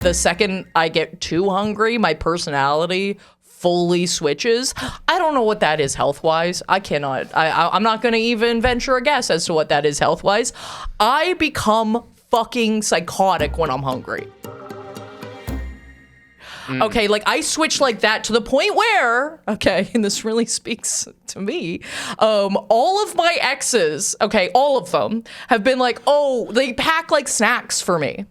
The second I get too hungry, my personality fully switches. I don't know what that is health-wise. I cannot. I'm not going to even venture a guess as to what that is health-wise. I become fucking psychotic when I'm hungry. Okay, like I switch like that to the point where, okay, and this really speaks to me, all of my exes, okay, all of them have been like, oh, they pack like snacks for me.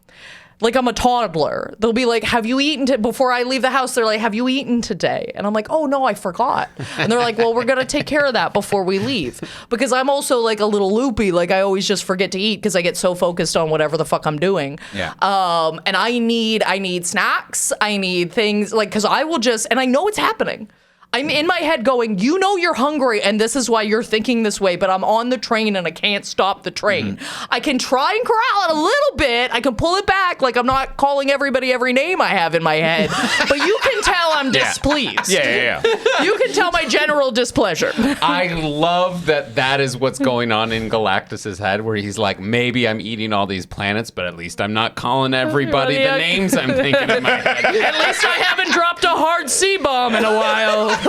Like I'm a toddler. They'll be like, have you eaten before I leave the house? They're like, have you eaten today? And I'm like, oh no, I forgot. And they're like, well, we're going to take care of that before we leave. Because I'm also like a little loopy. Like I always just forget to eat because I get so focused on whatever the fuck I'm doing. Yeah. And I need snacks. I need things like, cause I will just, and I know it's happening. I'm in my head going, you know you're hungry and this is why you're thinking this way, but I'm on the train and I can't stop the train. I can try and corral it a little bit. I can pull it back. Like I'm not calling everybody every name I have in my head, but you can tell I'm displeased. Yeah. You can tell my general displeasure. I love that is what's going on in Galactus's head, where he's like, maybe I'm eating all these planets, but at least I'm not calling everybody the names I'm thinking in my head. At least I haven't dropped a hard C-bomb in a while.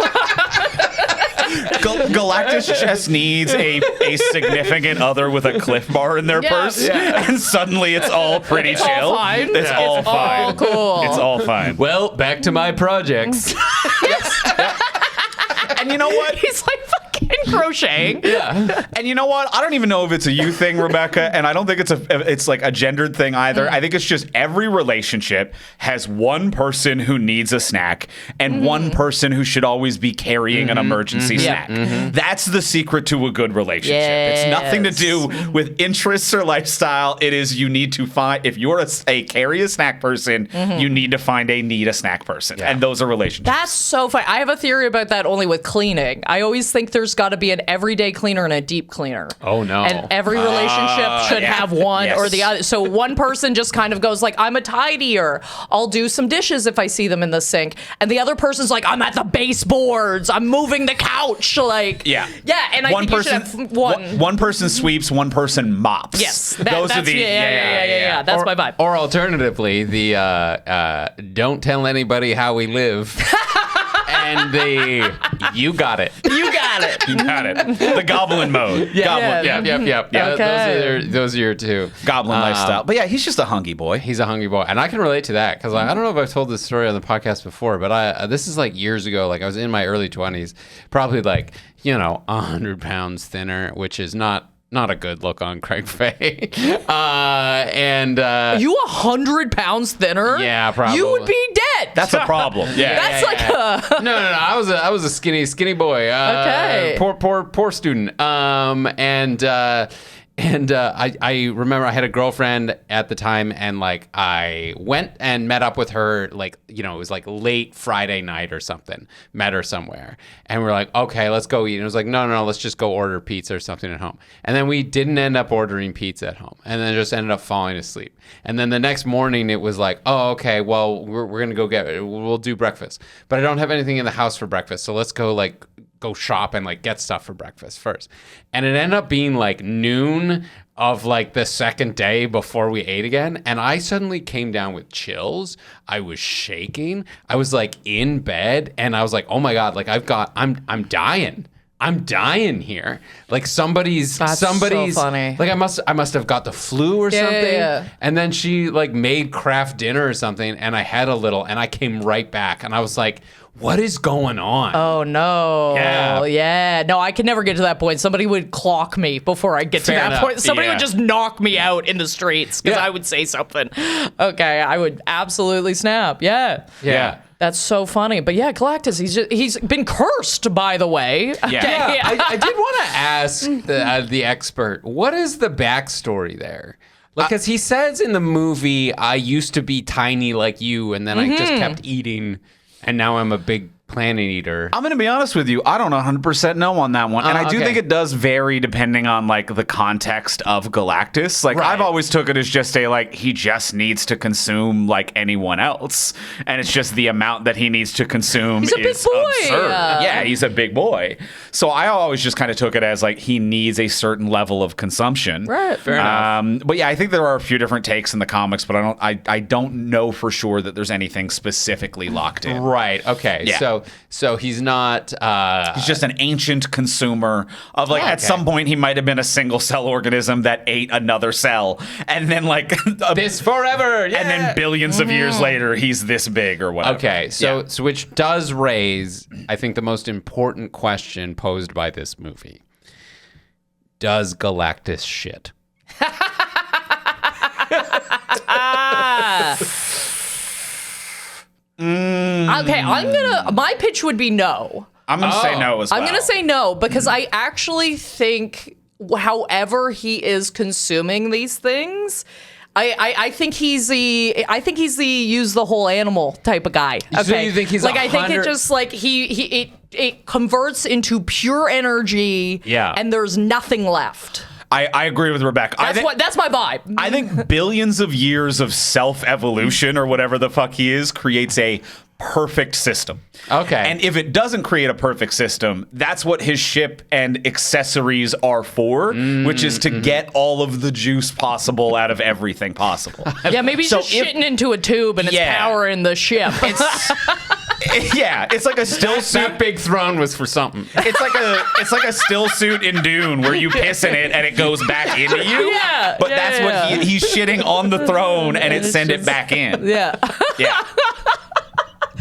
Galactus just needs a significant other with a Cliff Bar in their purse, and suddenly it's all pretty chill. All fine. It's all fine. All cool. It's all fine. Well, back to my projects. And you know what? He's like fucking crocheting. Yeah. And you know what? I don't even know if it's a you thing, Rebecca, and I don't think it's like a gendered thing either. I think it's just every relationship has one person who needs a snack and one person who should always be carrying an emergency snack. That's the secret to a good relationship. Yes. It's nothing to do with interests or lifestyle. It is you need to find, if you're a carry a snack person, you need to find a need a snack person. Yeah. And those are relationships. That's so funny. I have a theory about that only with cleaning. I always think there's got to be an everyday cleaner and a deep cleaner. Oh, no. And every relationship should have one or the other. So one person just kind of goes like, I'm a tidier. I'll do some dishes if I see them in the sink. And the other person's like, I'm at the baseboards. I'm moving the couch. Like, yeah. And I think you should have one person sweeps, one person mops. Yes. Those are the, yeah. That's my vibe. Or alternatively, the don't tell anybody how we live. And you got it. You got it. You got it. The goblin mode. Yep. Okay. Those are your two. Goblin lifestyle. But yeah, he's just a hungry boy. He's a hungry boy. And I can relate to that because I don't know if I've told this story on the podcast before, but this is like years ago. Like I was in my early 20s, probably like, 100 pounds thinner, which is not a good look on Craig Fay. You 100 pounds thinner? Yeah, probably. You would be dead. That's a problem. That's like a... No. I was a skinny boy. Okay. Poor student. And I remember I had a girlfriend at the time, and like I went and met up with her, like, it was like late Friday night or something. Met her somewhere, and we're like, okay, let's go eat. And it was like, no, let's just go order pizza or something at home. And then we didn't end up ordering pizza at home, and then just ended up falling asleep. And then the next morning it was like, oh, okay, well we're gonna we'll do breakfast, but I don't have anything in the house for breakfast, so let's go shop and like get stuff for breakfast first. And it ended up being like noon of like the second day before we ate again. And I suddenly came down with chills. I was shaking. I was like in bed and I was like, oh my God, like I'm dying. I'm dying here. Like somebody's so funny. Like I must have got the flu or something. Yeah. And then she like made craft dinner or something, and I had a little, and I came right back, and I was like, what is going on? Oh no. Yeah. No, I could never get to that point. Somebody would clock me before I get to Fair that enough. point. Somebody would just knock me out in the streets because I would say something. Okay, I would absolutely snap. Yeah. That's so funny. But yeah, Galactus, he's been cursed, by the way. Yeah. I did want to ask the expert, what is the backstory there? Because he says in the movie, I used to be tiny like you, and then I just kept eating, and now I'm a big Planet Eater. I'm going to be honest with you. I don't 100% know on that one. And I do okay. think it does vary depending on like the context of Galactus. Like Right. I've always took it as just he just needs to consume like anyone else. And it's just the amount that he needs to consume He's a big boy. absurd. Yeah, he's a big boy. So I always just kind of took it as like he needs a certain level of consumption. Right. Fair enough. But yeah, I think there are a few different takes in the comics, but I don't know for sure that there's anything specifically locked in. Right. Okay. Yeah. So he's not. He's just an ancient consumer of like at some point he might have been a single cell organism that ate another cell and then like this forever. Yeah. and then billions of years later he's this big or whatever. Okay. So which does raise, I think, the most important question posed by this movie. Does Galactus shit? Okay, my pitch would be no. I'm going to say no as well. I'm going to say no because I actually think however he is consuming these things, I think he's the use the whole animal type of guy. Okay. So you think he's like I think 100 it just like it converts into pure energy and there's nothing left. I agree with Rebecca. That's my vibe. I think billions of years of self-evolution or whatever the fuck he is creates a perfect system. Okay. And if it doesn't create a perfect system, that's what his ship and accessories are for, which is to get all of the juice possible out of everything possible. Yeah, maybe he's just shitting into a tube and it's powering the ship. It's like a still suit. That big throne was for something. It's like a still suit in Dune where you piss in it and it goes back into you. Yeah, But that's what he's shitting on the throne and it send it back in. Yeah. Yeah.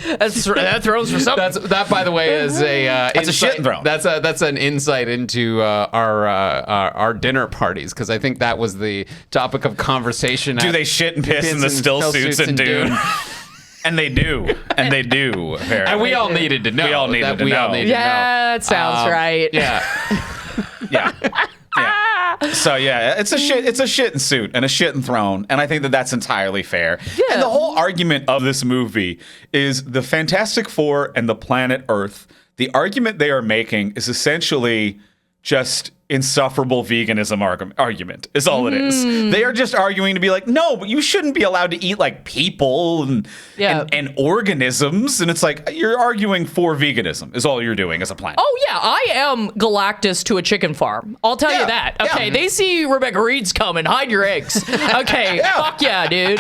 That throws for something. That, by the way, is a That's a shit throne. That's an insight into our dinner parties because I think that was the topic of conversation. Do they shit and piss in the still suits in Dune? And they do. And they do. Apparently. And we all needed to know. We all needed to know. Yeah, that sounds right. Yeah. Yeah. So yeah, it's a shitting suit and a shitting throne, and I think that that's entirely fair. Yeah. And the whole argument of this movie is the Fantastic Four and the planet Earth. The argument they are making is essentially just insufferable veganism argument is all it is. They are just arguing to be like, no, but you shouldn't be allowed to eat like people and organisms. And it's like, you're arguing for veganism is all you're doing as a planet. Oh yeah, I am Galactus to a chicken farm. I'll tell you that. Okay, they see Rebecca Reed's coming. Hide your eggs. Okay, fuck yeah, dude.